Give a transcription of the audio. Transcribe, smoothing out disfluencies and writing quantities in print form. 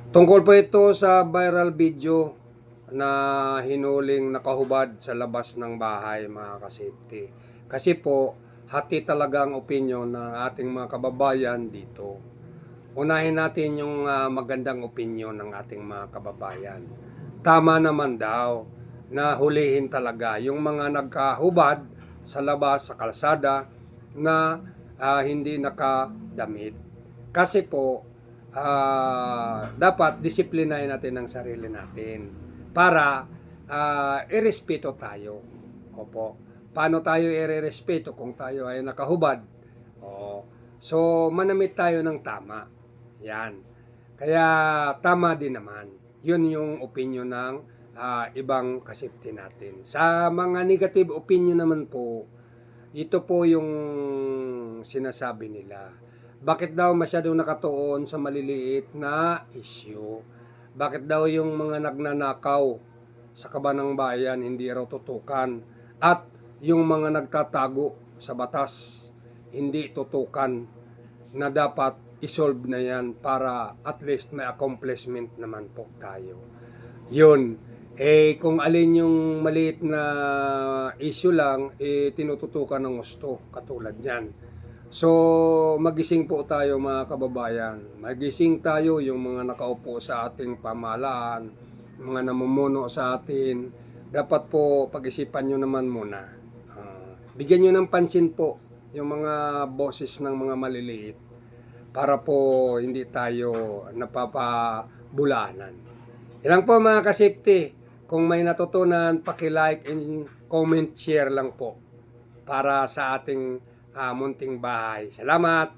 Tungkol po ito sa viral video na hinuling nakahubad sa labas ng bahay, mga ka-safety. Kasi po, hati talaga ang opinyon ng ating mga kababayan dito. Unahin natin yung magandang opinyon ng ating mga kababayan. Tama naman daw na hulihin talaga yung mga nagkahubad sa labas, sa kalsada na hindi nakadamit. Kasi po, dapat disiplinahin natin ang sarili natin para irespeto tayo. Opo. Paano tayo irerespeto kung tayo ay nakahubad? Oo. So, manamit tayo ng tama. Yan. Kaya tama din naman. Yun yung opinion ng ibang kasipti natin. Sa mga negative opinion naman po, ito po yung sinasabi nila. Bakit daw masyadong nakatuon sa maliliit na issue? Bakit daw yung mga nagnanakaw sa kabanang bayan hindi raw tutukan? At yung mga nagtatago sa batas hindi tutukan na dapat isolve na yan para at least may accomplishment naman po tayo. Yun. Kung alin yung maliit na issue lang, tinututukan ng gusto, katulad yan. So, magising po tayo mga kababayan. Magising tayo yung mga nakaupo sa ating pamahalaan, mga namumuno sa atin. Dapat po pag-isipan nyo naman muna. Bigyan nyo ng pansin po yung mga boses ng mga maliliit para po hindi tayo napapabulanan. Ilang po mga ka-safety. Kung may natutunan, paki-like and comment, share lang po para sa ating munting bahay. Salamat!